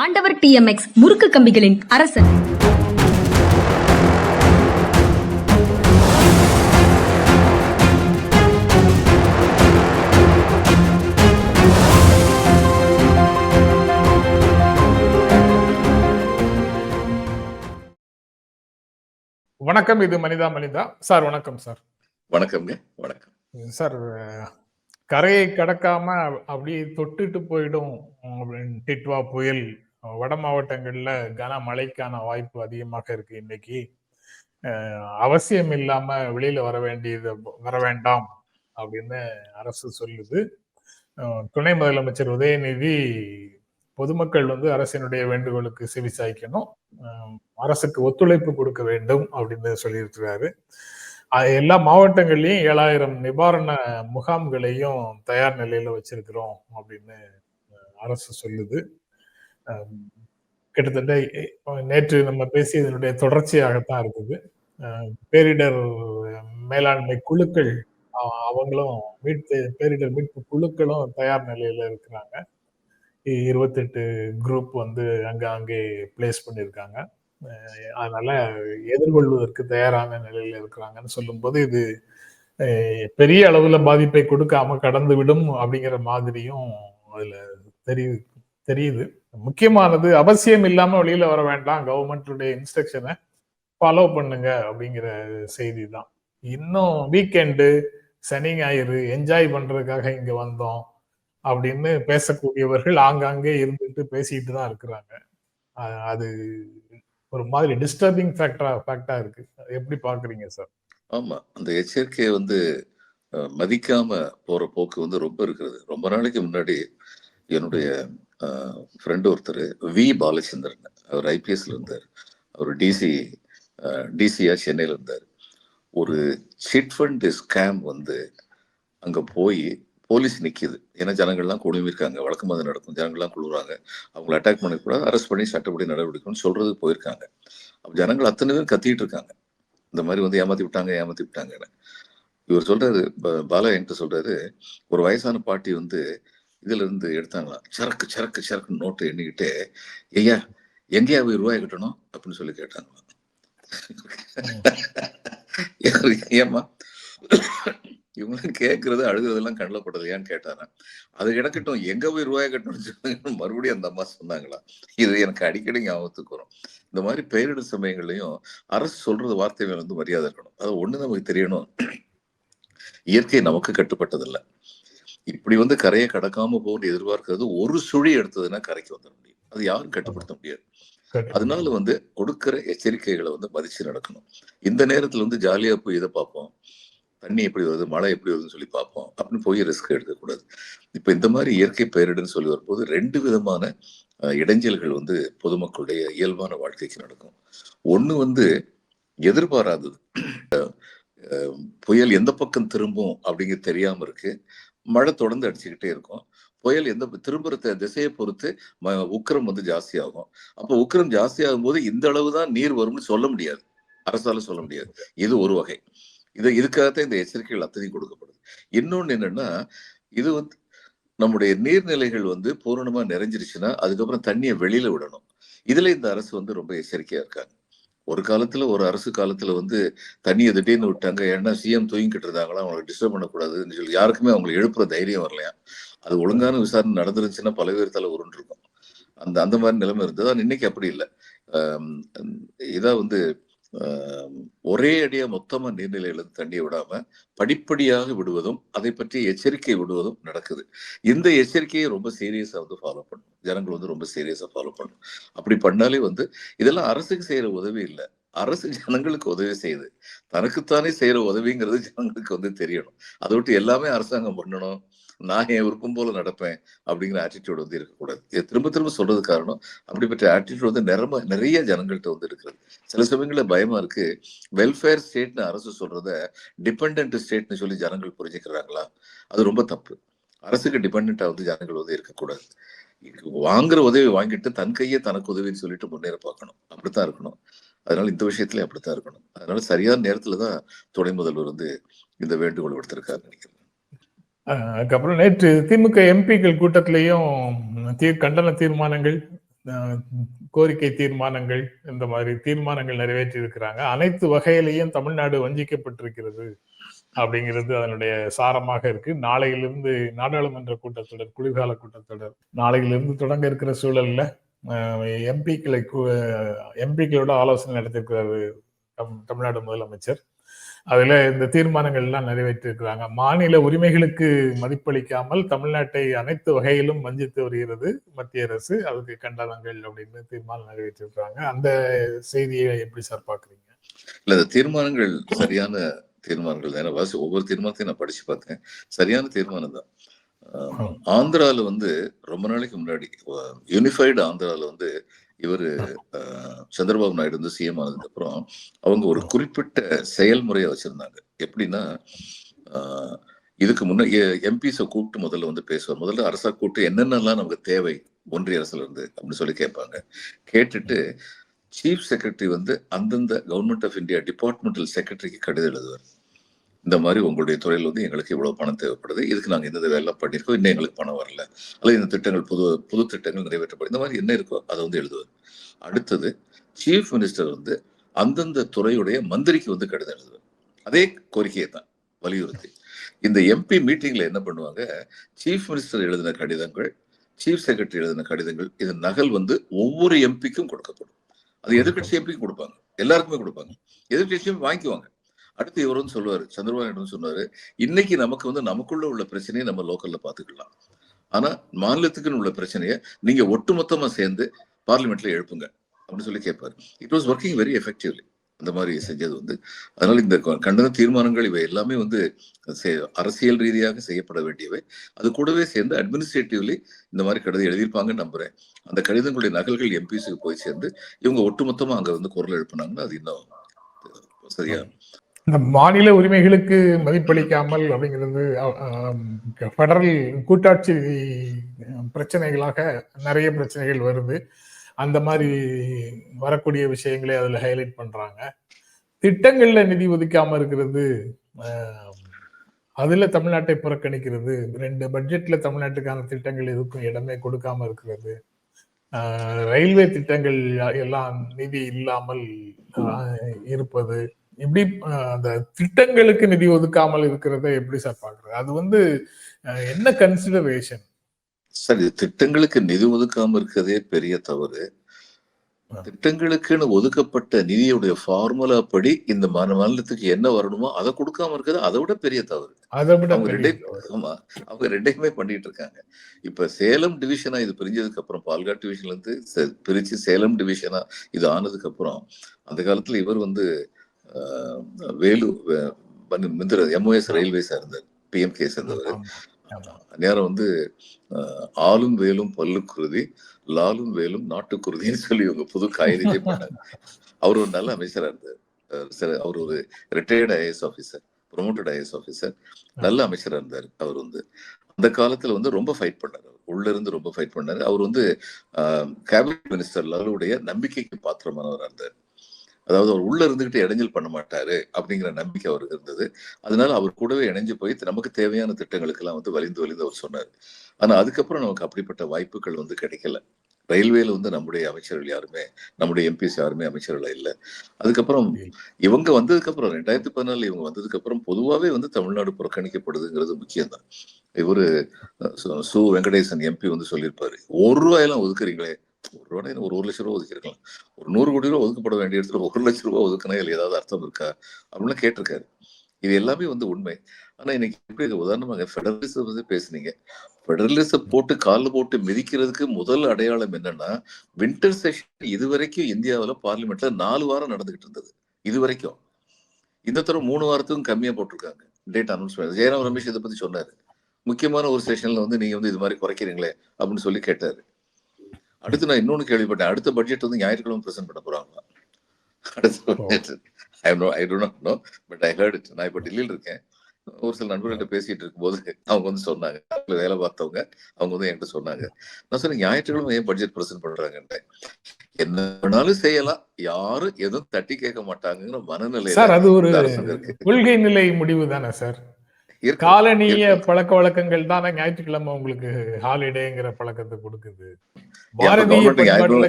ஆண்டவர் TMX முறுக்கு கம்பிகளின் அரசன். வணக்கம். இது மனிதா சார். வணக்கம் சார். வணக்கம்ங்க. வணக்கம் சார். கரையை கடக்காம அப்படியே தொட்டுட்டு போயிடும் டிட்வா புயல் வட மாவட்டங்கள்ல கனமழைக்கான வாய்ப்பு அதிகமாக இருக்கு. இன்னைக்கு அவசியம் இல்லாம வெளியில வர வேண்டாம் அப்படின்னு அரசு சொல்லுது. துணை முதலமைச்சர் உதயநிதி பொதுமக்கள் அரசினுடைய வேண்டுகோளுக்கு செவி சாய்க்கணும், அரசுக்கு ஒத்துழைப்பு கொடுக்க வேண்டும் அப்படின்னு சொல்லியிருக்கிறாரு. எல்லா மாவட்டங்கள்லயும் 7000 நிவாரண முகாம்களையும் தயார் நிலையில வச்சிருக்கிறோம் அப்படின்னு அரசு சொல்லுது. கிட்டத்தட்ட நேற்று நம்ம பேசியதனுடைய தொடர்ச்சியாகத்தான் இருக்குது. பேரிடர் மேலாண்மை குழுக்கள் அவங்களும் பேரிடர் மீட்பு குழுக்களும் தயார் நிலையில இருக்கிறாங்க. 28 குரூப் அங்கே பிளேஸ் பண்ணியிருக்காங்க. அதனால எதிர்கொள்வதற்கு தயாரான நிலையில இருக்கிறாங்கன்னு சொல்லும்போது இது பெரிய அளவுல பாதிப்பை கொடுக்காம கடந்து விடும் அப்படிங்கிற மாதிரியும் அதுல தெரியுது. முக்கியமானது அவசியம் இல்லாம வெளியில வர வேண்டாம், கவர்மெண்ட்டுடைய இன்ஸ்ட்ரக்ஷனை ஃபாலோ பண்ணுங்க அப்படிங்கிற செய்தி தான். இன்னும் வீக்கெண்டு சனி ஞாயிறு என்ஜாய் பண்றதுக்காக இங்க வந்தோம் அப்படின்னு பேசக்கூடியவர்கள் ஆங்காங்கே இருந்துட்டு பேசிட்டு தான் இருக்கிறாங்க. அது ஒரு மாதிரி டிஸ்டர்பிங் ஃபேக்டா இருக்கு. எப்படி பாக்குறீங்க சார்? ஆமா, அந்த எச்சரிக்கையை மதிக்காம போற போக்கு ரொம்ப இருக்கிறது. ரொம்ப நாளைக்கு முன்னாடி என்னுடைய ஃப்ரெண்டு ஒருத்தர் வி பாலச்சந்திரன், அவர் ஐபிஎஸ்ல இருந்தார். அவர் டிசியா சென்னையில இருந்தார். ஒரு சிட் ஃபண்ட் ஸ்கேம் அங்க போய் போலீஸ் நிக்குது. ஏன்னா ஜனங்கள்லாம் குழுமிருக்காங்க, வழக்கமாக நடக்கும். ஜனங்கள்லாம் குழுறாங்க, அவங்களை அட்டாக் பண்ணக்கூடாது, அரெஸ்ட் பண்ணி சட்டப்படி நடவடிக்கைன்னு சொல்றது போயிருக்காங்க. அப்ப ஜனங்கள் அத்தனை பேர் கத்திட்டு இருக்காங்க, இந்த மாதிரி ஏமாத்தி விட்டாங்கன்னு. இவர் சொல்றாரு, பாலா என்கிட்ட சொல்றாரு, ஒரு வயசான பாட்டி இதுல இருந்து எடுத்தாங்களாம், சரக்கு சரக்கு சரக்கு நோட்டு எண்ணிக்கிட்டு, ஐயா எங்கேயா போய் ரூபாய் கட்டணும் அப்படின்னு சொல்லி கேட்டாங்களாம். ஏமா இவங்களும் கேட்கறது அழுகிறதெல்லாம் கண்ணில் படுறதையான்னு கேட்டாரா. அது கிடக்கட்டும், எங்க போய் ரூபாய் கட்டணும்னு சொன்னாங்க. மறுபடியும் அந்த அம்மா சொன்னாங்களா. இது எனக்கு அடிக்கடி ஞாபகத்துக்கு வரும். இந்த மாதிரி பேரிடர் சமயங்களையும் அரசு சொல்றது வார்த்தைகள் மரியாதை இருக்கணும். அது ஒண்ணு நமக்கு தெரியணும், இயற்கை நமக்கு கட்டுப்பட்டதில்லை. இப்படி கரையை கடக்காம போன்னு எதிர்பார்க்கிறது ஒரு சுழி எடுத்ததுன்னா கரைக்கு வந்துட முடியும். அது யாரும் கட்டுப்படுத்த முடியாது. அதனால கொடுக்கிற எச்சரிக்கைகளை மதிச்சு நடக்கணும். இந்த நேரத்துல ஜாலியா போய் இதை பார்ப்போம், தண்ணி எப்படி வருது, மழை எப்படி வருதுன்னு சொல்லி பார்ப்போம் அப்படின்னு போய் ரிஸ்க் எடுக்கக்கூடாது. இப்ப இந்த மாதிரி இயற்கை பேரிடர்னு சொல்லி வரும்போது 2 விதமான இடைஞ்சல்கள் பொதுமக்களுடைய இயல்பான வாழ்க்கைக்கு நடக்கும். ஒண்ணு எதிர்பாராதது, புயல் எந்த பக்கம் திரும்பும் அப்படிங்கிறது தெரியாம இருக்கு, மழை தொடர்ந்து அடிச்சுக்கிட்டே இருக்கும். புயல் திரும்புற திசையை பொறுத்து உக்கிரம் ஜாஸ்தியாகும். அப்ப உக்கிரம் ஜாஸ்தியாகும் போது இந்த அளவுதான் நீர் வரும்னு சொல்ல முடியாது, அரசால சொல்ல முடியாது. இது ஒரு வகை. இதுக்காகத்தான் இந்த எச்சரிக்கைகள் அத்தனையும் கொடுக்கப்படுது. இன்னொன்னு என்னன்னா, இது நம்முடைய நீர்நிலைகள் பூரணமா நிறைஞ்சிருச்சுன்னா அதுக்கப்புறம் தண்ணியை வெளியில விடணும். இதுல இந்த அரசு ரொம்ப எச்சரிக்கையா இருக்காங்க. ஒரு காலத்துல, ஒரு அரசு காலத்துல தண்ணியை திடீர்னு விட்டாங்க. ஏன்னா சிஎம் தூங்கிக்கிட்டு இருந்தாங்களா, அவங்களை டிஸ்டர்ப் பண்ணக்கூடாதுன்னு சொல்லி யாருக்குமே அவங்களை எழுப்புற தைரியம் வரலையா. அது ஒழுங்கான விசாரணை நடந்துருச்சுன்னா பல பேர் தலை உருண்டு இருக்கும். அந்த மாதிரி நிலைமை இருந்தது. ஆனா இன்னைக்கு அப்படி இல்லை. இதா ஒரே அடியா மொத்தமா நீர்நிலையில தண்ணியை விடாம படிப்படியாக விடுவதும் அதை பற்றி எச்சரிக்கை விடுவதும் நடக்குது. இந்த எச்சரிக்கையை ரொம்ப சீரியஸா ஃபாலோ பண்ணணும். ஜனங்கள் ரொம்ப சீரியஸா ஃபாலோ பண்ணணும். அப்படி பண்ணாலே இதெல்லாம் அரசுக்கு செய்யற உதவி இல்லை, அரசு ஜனங்களுக்கு உதவி செய்யுது. தனக்குத்தானே செய்யற உதவிங்கிறது ஜனங்களுக்கு தெரியணும். அதை விட்டு எல்லாமே அரசாங்கம் பண்ணணும், நான் என் விருப்பம் போல நடப்பேன் அப்படிங்கிற ஆட்டிடியூட் இருக்கக்கூடாது. இதை திரும்ப திரும்ப சொல்றது காரணம், அப்படிப்பட்ட ஆட்டிடியூட் நிறைய ஜனங்கள்கிட்ட இருக்கிறது. சில சமயங்கள்ல பயமா இருக்கு, வெல்ஃபேர் ஸ்டேட்னு அரசு சொல்றத டிபெண்ட் ஸ்டேட்னு சொல்லி ஜனங்கள் புரிஞ்சுக்கிறாங்களா? அது ரொம்ப தப்பு. அரசுக்கு டிபெண்டா ஜனங்கள் இருக்கக்கூடாது. வாங்குற உதவி வாங்கிட்டு தன் கையே தனக்கு உதவின்னு சொல்லிட்டு முன்னேற பார்க்கணும். அப்படித்தான் இருக்கணும். அதனால இந்த விஷயத்திலயும் அப்படித்தான் இருக்கணும். அதனால சரியான நேரத்துலதான் துணை முதல்வர் இந்த வேண்டுகோள் விடுத்திருக்காருன்னு நினைக்கிறேன். அதுக்கப்புறம் நேற்று திமுக எம்பிக்கள் கூட்டத்திலையும் கண்டன தீர்மானங்கள் கோரிக்கை தீர்மானங்கள், இந்த மாதிரி தீர்மானங்கள் நிறைவேற்றி இருக்கிறாங்க. அனைத்து வகையிலையும் தமிழ்நாடு வஞ்சிக்கப்பட்டிருக்கிறது அப்படிங்கிறது அதனுடைய சாரமாக இருக்கு. நாளையிலிருந்து நாடாளுமன்ற கூட்டத்தொடர், குளிர்கால கூட்டத்தொடர் நாளையிலிருந்து தொடங்க இருக்கிற சூழல்ல எம்பிக்களோட ஆலோசனை நடத்திருக்கிறாரு தமிழ்நாடு முதலமைச்சர். அதுல இந்த தீர்மானங்கள் எல்லாம் நிறைவேற்றிருக்கிறாங்க. மாநில உரிமைகளுக்கு மதிப்பளிக்காமல் தமிழ்நாட்டை அனைத்து வகையிலும் வஞ்சித்து வருகிறது மத்திய அரசு, அதுக்கு கண்டனங்கள் அப்படின்னு தீர்மானம் நிறைவேற்றிருக்கிறாங்க. அந்த செய்தியை எப்படி சார் பாக்குறீங்க? இல்ல, இந்த தீர்மானங்கள் சரியான தீர்மானங்கள் தான். ஒவ்வொரு தீர்மானத்தையும் நான் படிச்சு பார்த்தேன். சரியான தீர்மானம் தான். ஆந்திரால ரொம்ப நாளைக்கு முன்னாடி யூனிஃபைடு ஆந்திரால இவரு சந்திரபாபு நாயுடு சிஎம் ஆனதுக்கு அப்புறம் அவங்க ஒரு குறிப்பிட்ட செயல்முறையை வச்சிருந்தாங்க. எப்படின்னா, இதுக்கு முன்ன எம்பிஸை கூப்பிட்டு முதல்ல பேசுவார். முதல்ல அரசா கூப்பிட்டு என்னென்னலாம் நமக்கு தேவை ஒன்றிய அரசுல இருந்து அப்படின்னு சொல்லி கேட்பாங்க. கேட்டுட்டு சீஃப் செக்ரட்டரி அந்தந்த கவர்மெண்ட் ஆஃப் இந்தியா டிபார்ட்மெண்டல் செக்ரட்டரிக்கு கடிதம் எழுதுவார். இந்த மாதிரி உங்களுடைய துறையில் எங்களுக்கு இவ்வளவு பணம் தேவைப்படுது, இதுக்கு நாங்க இந்த வேலை பண்ணியிருக்கோம், இன்னும் எங்களுக்கு பணம் வரல, அல்லது இந்த திட்டங்கள் புது திட்டங்கள் நிறைவேற்றப்படும், இந்த மாதிரி என்ன இருக்கோ அதை எழுதுவார். அடுத்தது சீஃப் மினிஸ்டர் அந்தந்த துறையுடைய மந்திரிக்கு கடிதம் எழுதுவார். அதே கோரிக்கையை தான் வலியுறுத்தி இந்த எம்பி மீட்டிங்ல என்ன பண்ணுவாங்க, சீஃப் மினிஸ்டர் எழுதின கடிதங்கள், சீஃப் செக்ரட்டரி எழுதின கடிதங்கள், இது நகல் ஒவ்வொரு எம்பிக்கும் கொடுக்கப்படும். அது எதிர்கட்சி எம்பிக்கும் கொடுப்பாங்க, எல்லாருக்குமே கொடுப்பாங்க, எதிர்கட்சியும் வாங்கிக்குவாங்க. அடுத்து இவரும் சொல்லுவாரு, சந்திரபாபு நாயுடு சொன்னாரு, இன்னைக்கு நமக்கு நமக்குள்ள உள்ள பிரச்சனையை நம்ம லோக்கல்ல பாத்துக்கலாம், ஆனா மாநிலத்துக்குன்னு உள்ள பிரச்சனையை நீங்க ஒட்டுமொத்தமா சேர்ந்து பார்லிமெண்ட்ல எழுப்புங்க அப்படின்னு சொல்லி கேட்பாரு. It was working very effectively. அந்த மாதிரி செஞ்சது அதனால இந்த கண்டன தீர்மானங்கள் இவை எல்லாமே அரசியல் ரீதியாக செய்யப்பட வேண்டியவை. அது கூடவே சேர்ந்து அட்மினிஸ்ட்ரேட்டிவ்லி இந்த மாதிரி கடிதம் எழுதியிருப்பாங்கன்னு நம்புறேன். அந்த கடிதங்களுடைய நகல்கள் எம்பிஸுக்கு போய் சேர்ந்து இவங்க ஒட்டுமொத்தமா அங்க குரல் எழுப்பினாங்கன்னா அது இன்னும் சரியா. இந்த மாநில உரிமைகளுக்கு மதிப்பளிக்காமல் அப்படிங்கிறது பெடரல் கூட்டாட்சி பிரச்சனைகளாக நிறைய பிரச்சனைகள் வருது. அந்த மாதிரி வரக்கூடிய விஷயங்களை அதுல ஹைலைட் பண்றாங்க. திட்டங்கள்ல நிதி ஒதுக்காம இருக்கிறது, அதுல தமிழ்நாட்டை புறக்கணிக்கிறது, 2 பட்ஜெட்ல தமிழ்நாட்டுக்கான திட்டங்கள் எதுக்கும் இடமே கொடுக்காம இருக்கிறது, ரயில்வே திட்டங்கள் எல்லாம் நிதி இல்லாமல் இருப்பது, இப்படி அந்த திட்டங்களுக்கு நிதி ஒதுக்காமல் இருக்கிறத எப்படி சார் பாக்குறது? அது என்ன கன்சிடரேஷன்? சரி, திட்டங்களுக்கு நிதி ஒதுக்காம இருக்கிறதே பெரிய தவறு. திட்டங்களுக்குன்னு ஒதுக்கப்பட்ட நிதியுடைய ஃபார்முலா படி இந்த மாநிலத்துக்கு என்ன வரணுமோ அதை கொடுக்காம இருக்கிறது அதை விட பெரிய தவறு. அவங்க ரெண்டையுமே பண்ணிட்டு இருக்காங்க. இப்ப சேலம் டிவிஷனா இது பிரிஞ்சதுக்கு அப்புறம், பால்காட் டிவிஷன்ல இருந்து பிரிச்சு சேலம் டிவிஷனா இது ஆனதுக்கு அப்புறம், அந்த காலத்துல இவர் வேலு எம்ஓஎஸ் ரயில்வேஸா இருந்தார், பிஎம்கே சேர்ந்தவர். நேரம் ஆளும் வேலும் பல்லுக்குருதி, லாலும் வேலும் நாட்டுக்குருதின்னு சொல்லி இவங்க புது காயினே பண்ணாங்க. அவர் ஒரு நல்ல அமைச்சரா இருந்தார். அவர் ஒரு retired IAS officer, promoted IAS officer, நல்ல அமைச்சரா இருந்தார். அவர் அந்த காலத்துல ரொம்ப ஃபைட் பண்ணாரு, உள்ள இருந்து ரொம்ப ஃபைட் பண்ணாரு. அவர் கேபினட் மினிஸ்டர் லாலுடைய நம்பிக்கைக்கு பாத்திரமானவராக இருந்தார். அதாவது அவர் உள்ள இருந்துகிட்டு இடைஞ்சல் பண்ண மாட்டாரு அப்படிங்கிற நம்பிக்கை அவருக்கு இருந்தது. அதனால அவர் கூடவே இணைஞ்சு போய் நமக்கு தேவையான திட்டங்களுக்கு எல்லாம் வலிந்து அவர் சொன்னாரு. ஆனா அதுக்கப்புறம் நமக்கு அப்படிப்பட்ட வாய்ப்புகள் கிடைக்கல. ரயில்வேல நம்முடைய அமைச்சர்கள் யாருமே, நம்முடைய எம்பிஸ் யாருமே அமைச்சர்கள் இல்லை. அதுக்கப்புறம் இவங்க வந்ததுக்கு அப்புறம் 2014 இவங்க வந்ததுக்கு அப்புறம் பொதுவாவே தமிழ்நாடு புறக்கணிக்கப்படுதுங்கிறது முக்கியம்தான். இவரு சு வெங்கடேசன் எம்பி சொல்லியிருப்பாரு, ₹1 ஒதுக்குறீங்களே, ₹1 ஒரு 1 லட்சம் ரூபாய் ஒதுக்கிருக்கலாம், ஒரு 100 கோடி ரூபாய் ஒதுக்கப்பட வேண்டிய இடத்துல 1 லட்சம் ரூபாய் ஒதுக்கினா இதுல ஏதாவது அர்த்தம் இருக்கா அப்படின்னு கேட்டிருக்காரு. இது எல்லாமே உண்மை. ஆனா இன்னைக்கு எப்படி உதாரணமாக ஃபெடரலிசம் பேசுனீங்க, ஃபெடரலிசம் போட்டு காலில் போட்டு மிதிக்கிறதுக்கு முதல் அடையாளம் என்னன்னா, வின்டர் செஷன் இதுவரைக்கும் இந்தியாவில பார்லிமெண்ட்ல 4 வாரம் நடந்துகிட்டு இருந்தது. இதுவரைக்கும் இந்த தடவை 3 வாரத்துக்கும் கம்மியா போட்டிருக்காங்க டேட் அனௌன்ஸ்மெண்ட். ஜெயராம் ரமேஷ் இதை பத்தி சொன்னாரு. முக்கியமான ஒரு செஷன்ல நீங்க இது மாதிரி குறைக்கிறீங்களே அப்படின்னு சொல்லி கேட்டாரு. அடுத்து நான் இன்னொன்னு கேள்விப்பட்டேன், அடுத்த பட்ஜெட் ஞாயிற்றுக்கிழமை பிரசன்ட் பண்ண போறாங்களா. அடுத்த budget I do not know, but I heard it. நான் இப்ப டெல்லியில் இருக்கேன். ஒரு சில நண்பர்கள்ட்ட பேசிட்டு இருக்கும்போது அவங்க சொன்னாங்க, வேலை பார்த்தவங்க அவங்க என்கிட்ட சொன்னாங்க. நான் சொன்னேன், ஞாயிற்றுக்கிழமை ஏன் பட்ஜெட் பிரசன்ட் பண்றாங்கன்னு. என்ன வேணாலும் செய்யலாம், யாரும் எதுவும் தட்டி கேட்க மாட்டாங்கிற மனநிலை சார். அது ஒரு கொள்கை நிலை முடிவு தானே சார். காலனிய பழக்க வழக்கங்கள் தானே ஞாயிற்றுக்கிழமை உங்களுக்கு ஹாலிடேங்கிற பழக்கத்தை கொடுக்குது. பாரதிய பண்பாட்டுல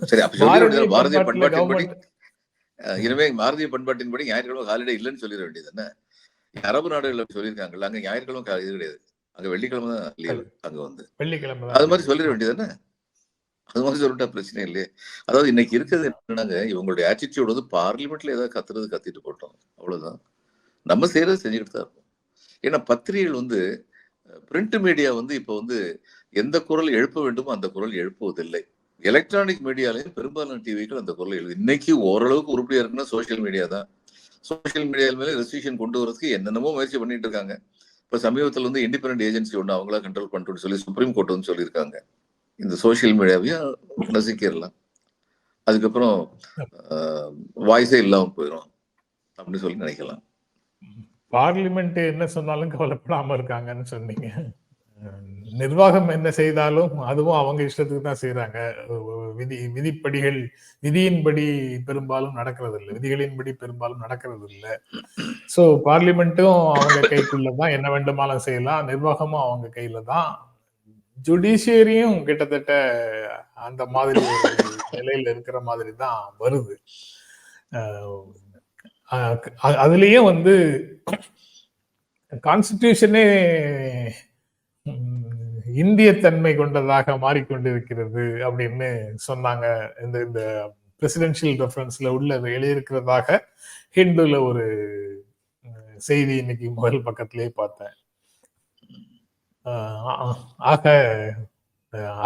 சரி, அப்ப பாரதிய பாரதிய பண்பாட்டுல பண்பாட்டின்படி கவர்மெண்ட் இனிமே பாரதிய பண்பாட்டின்படி ஞாயிற்றுக்கிழமை ஹாலிடே இல்லைன்னு சொல்லிட வேண்டியது என்ன? அரபு நாடுகள்ல சொல்லியிருக்காங்கல்ல, அங்க ஞாயிற்றுக்கிழமை இது கிடையாது, அங்க வெள்ளிக்கிழமை தான் லீவு. அங்க வந்து வெள்ளிக்கிழமை அது மாதிரி சொல்லிட வேண்டியது என்ன? அது மாதிரி சொல்லிட்டா பிரச்சனை இல்லையே. அதாவது இன்னைக்கு இருக்கிறது என்னன்னாங்க, இவங்களுடைய ஆட்டிடியூட் வந்து பார்லிமெண்ட்ல ஏதாவது கத்திட்டு போட்டோம், அவ்வளவுதான். நம்ம செய்யறது செஞ்சுக்கிட்டு தான் இருக்கோம். ஏன்னா பத்திரிகைகள் வந்து பிரிண்ட் மீடியா வந்து இப்ப வந்து எந்த குரல் எழுப்ப வேண்டுமோ அந்த குரல் எழுப்புவதில்லை. எலக்ட்ரானிக் மீடியாலையும் பெரும்பாலான டிவிகள் அந்த குரல் எழுது. இன்னைக்கு ஓரளவுக்கு உருப்படியா இருக்குன்னா சோசியல் மீடியா தான். சோசியல் மீடியா மேல ரெஸ்ட்ரிக்ஷன் கொண்டு வரதுக்கு என்னென்னமோ முயற்சி பண்ணிட்டு இருக்காங்க. இப்ப சமீபத்தில் வந்து இண்டிபெண்டன்ட் ஏஜென்சி ஒன்று அவங்களா கண்ட்ரோல் பண்ணிட்டு சொல்லி சுப்ரீம் கோர்ட் வந்து சொல்லியிருக்காங்க. இந்த சோசியல் மீடியாவையும் நசுக்கிடலாம், அதுக்கப்புறம் வாய்ஸே இல்லாம போயிடும் அப்படின்னு சொல்லி நினைக்கலாம். பார்லிமெண்ட் என்ன சொன்னாலும் கவலைப்படாம இருக்காங்கன்னு சொன்னீங்க. நிர்வாகம் என்ன செய்தாலும் அதுவும் அவங்க இஷ்டத்துக்கு தான் செய்யறாங்க. விதியின்படி பெரும்பாலும் நடக்கிறது இல்லை, விதிகளின்படி பெரும்பாலும் நடக்கிறது இல்லை. சோ பார்லிமெண்ட்டும் அவங்க கைக்குள்ளதான், என்ன வேண்டுமானாலும் செய்யலாம். நிர்வாகமும் அவங்க கையில தான். ஜுடிஷியரியும் கிட்டத்தட்ட அந்த மாதிரி ஒரு நிலையில இருக்கிற மாதிரி தான் வருது. அதுலயும் வந்து கான்ஸ்டிடியூஷனே இந்திய தன்மை கொண்டதாக மாறிக்கொண்டிருக்கிறது அப்படின்னு சொன்னாங்க. இந்த பிரசிடென்ஷியல் ரெஃபரன்ஸ்ல உள்ள எழுதியிருக்கிறதாக ஹிந்துல ஒரு செய்தி இன்னைக்கு முதல் பக்கத்திலேயே பார்த்தேன். ஆக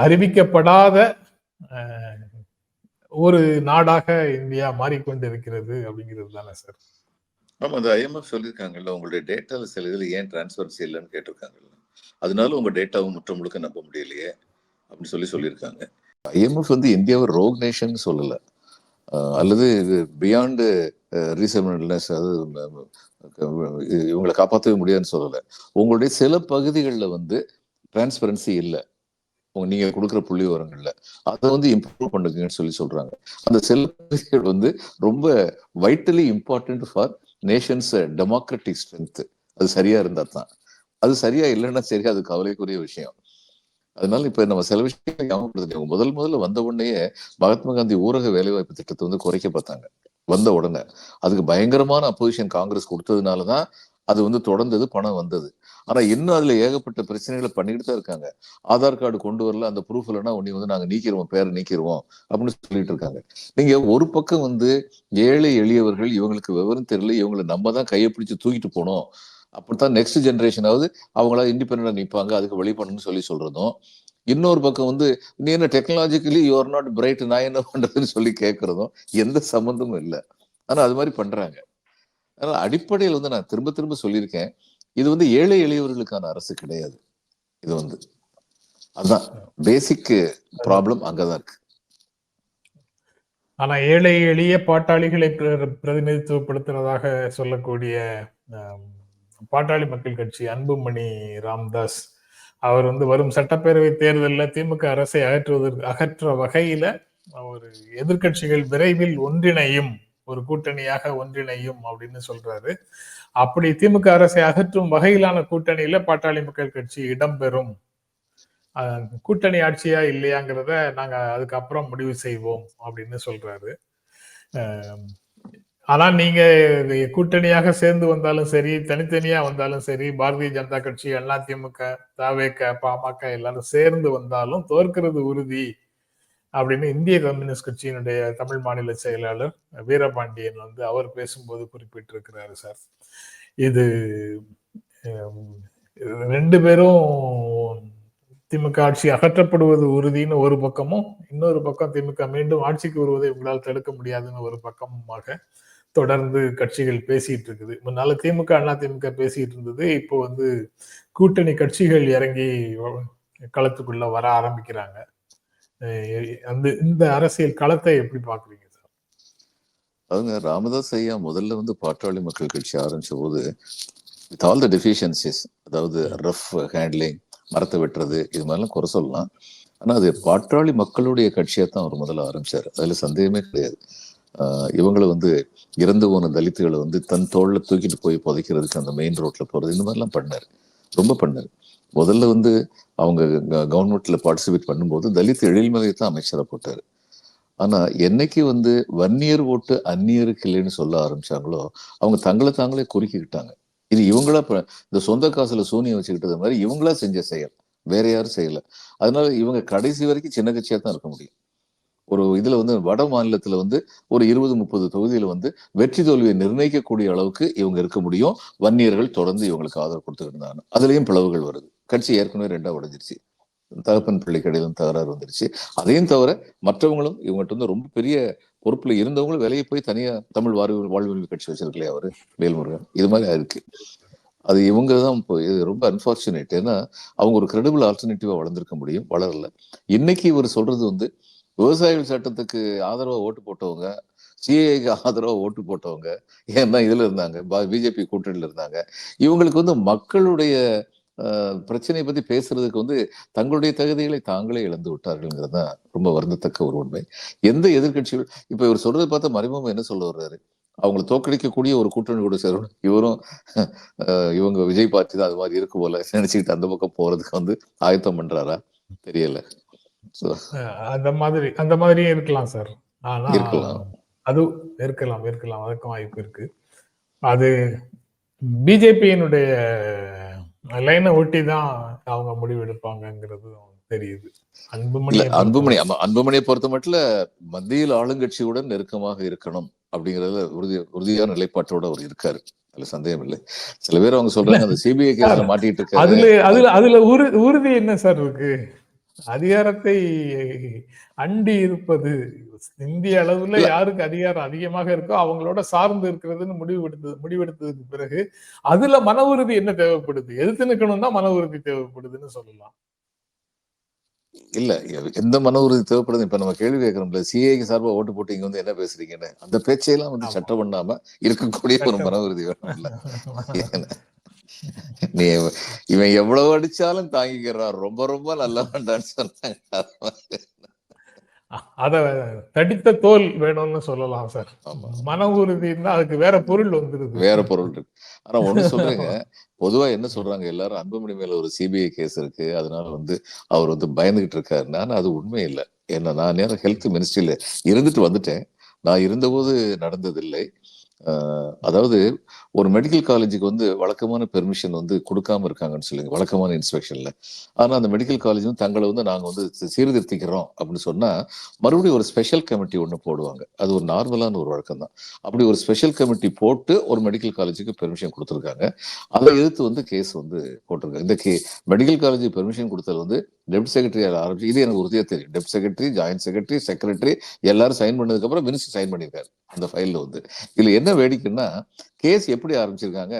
அறிவிக்கப்படாத ஒரு நாடாக இந்தியா மாறிக்கொண்டிருக்கிறது அப்படிங்கிறது தானே சார்? ஆமா, அந்த IMF சொல்லியிருக்காங்கல்ல, உங்களுடைய டேட்டால சில இதுல ஏன் டிரான்ஸ்பரன்சி இல்லைன்னு கேட்டிருக்காங்கல்ல, அதனால உங்க டேட்டாவும் முற்ற முழுக்க நம்ப முடியலையே அப்படின்னு சொல்லியிருக்காங்க. IMF வந்து இந்தியாவை ரோக் நேஷன் சொல்லல, அல்லது இது பியாண்டு ரீசனபிள்னஸ், அதாவது இவங்களை காப்பாற்றவே முடியாதுன்னு சொல்லல. உங்களுடைய சில பகுதிகளில் வந்து டிரான்ஸ்பரன்சி இல்லை, நீங்க கொடுக்குற புள்ளி விவரங்கள்ல அதை வந்து இம்ப்ரூவ் பண்ணுங்கன்னு சொல்றாங்க. அந்த சில பகுதிகள் வந்து ரொம்ப வைட்டலி important for Nations democratic strength. அது சரியா இருந்தா தான். அது சரியா இல்லைன்னா சரி, அது கவலைக்குரிய விஷயம். அதனால இப்ப நம்ம சில விஷயம் ஞாபகப்படுத்த, முதல்ல வந்த உடனே மகாத்மா காந்தி ஊரக வேலைவாய்ப்பு திட்டத்தை வந்து குறைக்க பார்த்தாங்க. வந்த உடனே அதுக்கு பயங்கரமான அப்போசிஷன் காங்கிரஸ் கொடுத்ததுனாலதான் அது வந்து தொடர்ந்தது, பணம் வந்தது. ஆனா இன்னும் அதுல ஏகப்பட்ட பிரச்சனைகளை பண்ணிட்டு தான் இருக்காங்க. ஆதார் கார்டு கொண்டு வரல, அந்த ப்ரூஃப் இல்லைன்னா உன்னை வந்து நாங்க நீக்கிடுவோம், பேரை நீக்கிடுவோம் அப்படின்னு சொல்லிட்டு இருக்காங்க. நீங்க ஒரு பக்கம் வந்து ஏழை எளியவர்கள், இவங்களுக்கு விவரம் தெரியல, இவங்களை நம்ம தான் கையை பிடிச்சு தூக்கிட்டு போனோம், அப்படித்தான் நெக்ஸ்ட் ஜெனரேஷனாவது அவங்களா இண்டிபெண்டா நிற்பாங்க, அதுக்கு வழி பண்ணணும்னு சொல்றதும், இன்னொரு பக்கம் வந்து நீ என்ன டெக்னாலஜிக்கலி யூஆர் நாட் பிரைட், நான் என்ன பண்றதுன்னு சொல்லி கேட்கறதும் எந்த சம்பந்தமும் இல்லை. ஆனா அது மாதிரி பண்றாங்க. அதனால அடிப்படையில் வந்து நான் திரும்ப திரும்ப சொல்லியிருக்கேன், இது வந்து ஏழை எளியவர்களுக்கான அரசு கிடையாது. இது வந்து அதுதான் பேசிக் ப்ராப்ளம், அங்கதான் இருக்கு. ஆனா ஏழை எளிய பாட்டாளிகளை பிரதிநிதித்துவப்படுத்துறதாக சொல்லக்கூடிய பாட்டாளி மக்கள் கட்சி அன்புமணி ராமதாஸ் அவர் வந்து வரும் சட்டப்பேரவை தேர்தலில் திமுக அரசை அகற்ற வகையில ஒரு எதிர்கட்சிகள் விரைவில் ஒன்றிணையும், ஒரு கூட்டணியாக ஒன்றிணையும் அப்படின்னு சொல்றாரு. அப்படி திமுக அரசை அகற்றும் வகையிலான கூட்டணியில பாட்டாளி மக்கள் கட்சி இடம்பெறும். கூட்டணி ஆட்சியா இல்லையாங்கிறத நாங்க அதுக்கப்புறம் முடிவு செய்வோம் அப்படின்னு சொல்றாரு. ஆனா நீங்க கூட்டணியாக சேர்ந்து வந்தாலும் சரி, தனித்தனியா வந்தாலும் சரி, பாரதிய ஜனதா கட்சி, அதிமுக, தவேக, பாமக எல்லாரும் சேர்ந்து வந்தாலும் தோற்கிறது உறுதி அப்படின்னு இந்திய கம்யூனிஸ்ட் கட்சியினுடைய தமிழ் மாநில செயலாளர் வீரபாண்டியன் வந்து அவர் பேசும்போது குறிப்பிட்டிருக்கிறாரு சார். இது ரெண்டு பேரும் திமுக ஆட்சி அகற்றப்படுவது உறுதின்னு ஒரு பக்கமும், இன்னொரு பக்கம் திமுக மீண்டும் ஆட்சிக்கு வருவதை உங்களால் தடுக்க முடியாதுன்னு ஒரு பக்கமாக தொடர்ந்து கட்சிகள் பேசிட்டு இருக்குது. முன்னால திமுக அதிமுக பேசிட்டு இருந்தது, இப்போ வந்து கூட்டணி கட்சிகள் இறங்கி களத்துக்குள்ள வர ஆரம்பிக்கிறாங்க. இந்த அரசியல் களத்தை எப்படி பாக்குறீங்க சார்? அவங்க ராமதாஸ் ஐயா முதல்ல வந்து பாட்டாளி மக்கள் கட்சி ஆரம்பிச்ச போது வித் ஆல் த டெஃபிஷியன்சிஸ், அதாவது ரஃப் ஹேண்ட்லிங், மரத்தை வெட்டுறது, இது மாதிரிலாம் குறை சொல்லலாம். ஆனா அது பாட்டாளி மக்களுடைய கட்சியா தான் அவர் முதல்ல ஆரம்பிச்சாரு, அதுல சந்தேகமே கிடையாது. இவங்களை வந்து இறந்து போன தலித்துகளை வந்து தன் தோல்ல தூக்கிட்டு போய் புதைக்கிறதுக்கு அந்த மெயின் ரோட்ல போறது, இந்த மாதிரிலாம் பண்ணாரு, ரொம்ப பண்ணாரு. முதல்ல வந்து அவங்க கவர்மெண்ட்ல பார்ட்டிசிபேட் பண்ணும்போது தலித் எழில்மலையை தான் அமைச்சரை போட்டாரு. ஆனா என்னைக்கு வந்து வன்னியர் ஓட்டு அந்நியருக்கு இல்லைன்னு சொல்ல ஆரம்பிச்சாங்களோ அவங்க தங்களை தாங்களே குறுக்கிக்கிட்டாங்க. இது இவங்களா இந்த சொந்த காசுல சூனியம் வச்சுக்கிட்டது மாதிரி இவங்களா செஞ்ச செயல், வேற யாரும் செய்யல. அதனால இவங்க கடைசி வரைக்கும் சின்ன கட்சியா தான் இருக்க முடியும். ஒரு இதுல வந்து வட மாநிலத்துல வந்து ஒரு 20-30 தொகுதியில வந்து வெற்றி தோல்வியை நிர்ணயிக்கக்கூடிய அளவுக்கு இவங்க இருக்க முடியும். வன்னியர்கள் தொடர்ந்து இவங்களுக்கு ஆதரவு கொடுத்துட்டு இருந்தாங்க. அதுலயும் பிளவுகள் வருது. கட்சி ஏற்கனவே 2ஆ உடைஞ்சிருச்சு. தகப்பன் பிள்ளை கடையிலும் தகராறு வந்துருச்சு. அதையும் தவிர மற்றவங்களும் இவங்ககிட்ட வந்து ரொம்ப பெரிய பொறுப்புல இருந்தவங்களும் வெளியே போய் தனியா தமிழ் வாழ்வுரிமை கட்சி வச்சிருக்கலையே அவரு வேல்முருகன். இது மாதிரி இருக்கு. அது இவங்க தான் இது ரொம்ப அன்பார்ச்சுனேட். ஏன்னா அவங்க ஒரு கிரெடிபிள் ஆல்டர்னேட்டிவா வளர்ந்துருக்க முடியும், வளரல. இன்னைக்கு இவர் சொல்றது வந்து விவசாயிகள் சட்டத்துக்கு ஆதரவா ஓட்டு போட்டவங்க, சிஏக்கு ஆதரவா ஓட்டு போட்டவங்க, ஏன்னா இதுல இருந்தாங்க, பிஜேபி கூட்டணியில இருந்தாங்க. இவங்களுக்கு வந்து மக்களுடைய பிரச்சனையை பத்தி பேசுறதுக்கு வந்து தங்களுடைய தகுதிகளை தாங்களே இழந்து விட்டார்கள்ங்கிறது தான் ரொம்ப வருந்தத்தக்க ஒரு உண்மை. எந்த எதிர்கட்சிகள் இப்ப இவர் சொல்றதை பார்த்தா மறைமுகம் என்ன சொல்ல வர்றாரு, அவங்களை தோற்கடிக்கக்கூடிய ஒரு கூட்டணி கூட சேரணும், இவரும் இவங்க விஜய் பார்ட்டி தான் அது மாதிரி இருக்கு போல நினைச்சுக்கிட்டு அந்த பக்கம் போறதுக்கு வந்து ஆயத்தம் பண்றாரா தெரியல. அந்த மாதிரியும் இருக்கலாம் சார். ஆனா இருக்கலாம். அது இருக்கலாம் அதுக்கும் வாய்ப்பு இருக்கு. அது பிஜேபியினுடைய லைனை ஒட்டி தான் அவங்க முடிவெடுப்பாங்கிறது தெரியுது. அன்புமணியை பொறுத்த மட்டும் மத்தியில் ஆளுங்கட்சியுடன் நெருக்கமாக இருக்கணும் அப்படிங்கறதுல உறுதியான நிலைப்பாட்டோட அவர் இருக்காரு, அதுல சந்தேகம் இல்லை. சில பேர் அவங்க சொல்றாங்க அந்த சிபிஐ கேஸ்ல மாட்டிட்டு இருக்காரு, அதுல உறுதி என்ன சார் இருக்கு? அதிகாரத்தை அண்டி இருப்பது, இந்திய அளவுல யாருக்கு அதிகாரம் அதிகமாக இருக்கோ அவங்களோட சார்ந்து இருக்கிறதுன்னு முடிவெடுத்ததுக்கு பிறகு அதுல மன உறுதி என்ன தேவைப்படுது? எதிர்த்து நிக்கணும் தான் மன உறுதி தேவைப்படுதுன்னு சொல்லலாம். இல்ல எந்த மன உறுதி தேவைப்படுது? இப்ப நம்ம கேள்வி கேட்கிறோம்ல, சிஏக்கு சார்பா ஓட்டு போட்டு இங்க வந்து என்ன பேசுறீங்கன்னு, அந்த பேச்சையெல்லாம் வந்து சட்டம் பண்ணாம இருக்கக்கூடிய ஒரு மன உறுதி வேணும்ல. நீ இவன் எவ்வளவு அடிச்சாலும் தாங்கிக்கிறான், ரொம்ப ரொம்ப நல்ல வேண்டான்னு சொன்னாங்க. அத தடித்த தோல் வேணும்னு சொல்லலாம் சார். மன உறுதினா அதுக்கு வேற பொருள் வந்துருது, வேற பொருள் இருக்கு. ஆனா ஒண்ணு சொல்றேங்க, பொதுவா என்ன சொல்றாங்க எல்லாரும், அன்புமணி மேல ஒரு சிபிஐ கேஸ் இருக்கு, அதனால வந்து அவர் வந்து பயந்துகிட்டு இருக்காருன்னா அது உண்மை இல்லை. ஏன்னா நான் நேரம் ஹெல்த் மினிஸ்ட்ரியில இருந்துட்டு வந்துட்டேன். நான் இருந்தபோது நடந்ததில்லை. அதாவது ஒரு மெடிக்கல் காலேஜுக்கு வந்து வழக்கமான பெர்மிஷன் வந்து கொடுக்காம இருக்காங்கன்னு சொல்லுங்க, வழக்கமான இன்ஸ்பெக்ஷன்ல. ஆனா அந்த மெடிக்கல் காலேஜ் வந்து தங்களை வந்து நாங்க வந்து சீர்திருத்திக்கிறோம் அப்படின்னு சொன்னா மறுபடியும் ஒரு ஸ்பெஷல் கமிட்டி ஒன்று போடுவாங்க. அது ஒரு நார்மலான ஒரு வழக்கம் தான். அப்படி ஒரு ஸ்பெஷல் கமிட்டி போட்டு ஒரு மெடிக்கல் காலேஜுக்கு பெர்மிஷன் கொடுத்துருக்காங்க. அதை எதிர்த்து வந்து கேஸ் வந்து போட்டிருக்காங்க. இந்த மெடிக்கல் காலேஜுக்கு பெர்மிஷன் கொடுத்தது வந்து டெப்டி செக்ரட்டரி ஆரம்பிச்சு, இது எனக்கு உறுதியா தெரியும். Deputy secretary, joint secretary, secretary எல்லாரும் சைன் பண்ணதுக்கு அப்புறம் மினிஸ்டர் சைன் பண்ணியிருக்காரு அந்த ஃபைல்ல வந்து. இதுல என்ன வேடிக்கைன்னா, கேஸ் எப்படி ஆரம்பிச்சிருக்காங்க,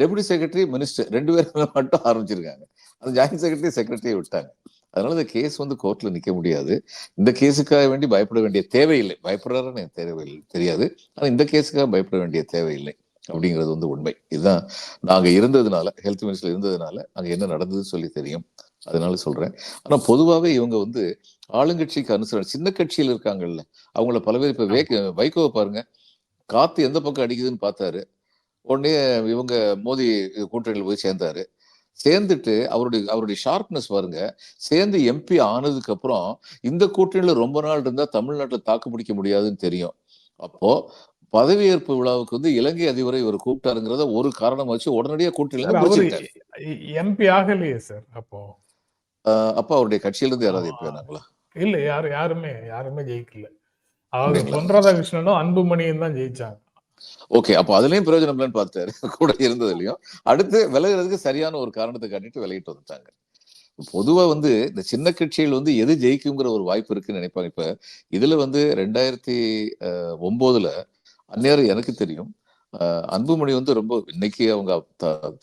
டெபுட்டி செக்ரட்டரி மினிஸ்டர் 2 பேருமே மட்டும் ஆரம்பிச்சிருக்காங்க. அந்த ஜாயின்ட் செக்ரட்டரி செக்ரட்டரியை விட்டாங்க. அதனால இந்த கேஸ் வந்து கோர்ட்ல நிக்க முடியாது. இந்த கேஸுக்காக வேண்டி பயப்பட வேண்டிய தேவையில்லை. பயப்படுறாருன்னு எனக்கு தேவையில்லை தெரியாது. ஆனா இந்த கேஸுக்காக பயப்பட வேண்டிய தேவையில்லை அப்படிங்கிறது வந்து உண்மை. இதுதான் நாங்க இருந்ததுனால, ஹெல்த் மினிஸ்டர் இருந்ததுனால அங்க என்ன நடந்ததுன்னு சொல்லி தெரியும், அதனால சொல்றேன். ஆனா பொதுவாவே இவங்க வந்து ஆளுங்கட்சிக்கு அனுசரணை, சின்ன கட்சியில் இருக்காங்கல்ல அவங்கள பல பேர், இப்ப வைகோவை பாருங்க, காத்து எந்த பக்கம் அடிக்குதுன்னு பார்த்தாரு, உடனே இவங்க மோடி கூட்டணியில் போய் சேர்ந்தாரு. சேர்ந்துட்டு அவருடைய ஷார்ப்னஸ் பாருங்க, சேர்ந்து எம்பி ஆனதுக்கு அப்புறம் இந்த கூட்டணியில ரொம்ப நாள் இருந்தா தமிழ்நாட்டுல தாக்கு பிடிக்க முடியாதுன்னு தெரியும். அப்போ பதவியேற்பு விழாவுக்கு வந்து இலங்கை அதிபரை இவர் கூப்பிட்டாருங்கிறத ஒரு காரணம் வச்சு உடனடியா கூட்டணியில எம்பி ஆகலையே சார். அப்ப அவருடைய கட்சியில இருந்து யாராவது எம்பி ஆனாங்களா? இல்ல, யாருமே ஜெயிக்கல. அதாவது பொன் ராதாகிருஷ்ணனும் அன்புமணியும் தான் ஜெயிச்சாங்க. ஓகே, அப்ப அதுலயும் பிரயோஜனம் இல்லைன்னு பார்த்தாரு கூட இருந்ததுலயும். அடுத்து விலகிறதுக்கு சரியான ஒரு காரணத்தை காட்டிட்டு விலகிட்டு வந்துட்டாங்க. பொதுவா வந்து இந்த சின்ன கட்சிகள் வந்து எது ஜெயிக்குங்கிற ஒரு வாய்ப்பு இருக்குன்னு நினைப்பாங்க. இப்ப இதுல வந்து 2009 அந்நேரம் எனக்கு தெரியும் அன்புமணி வந்து ரொம்ப, இன்னைக்கு அவங்க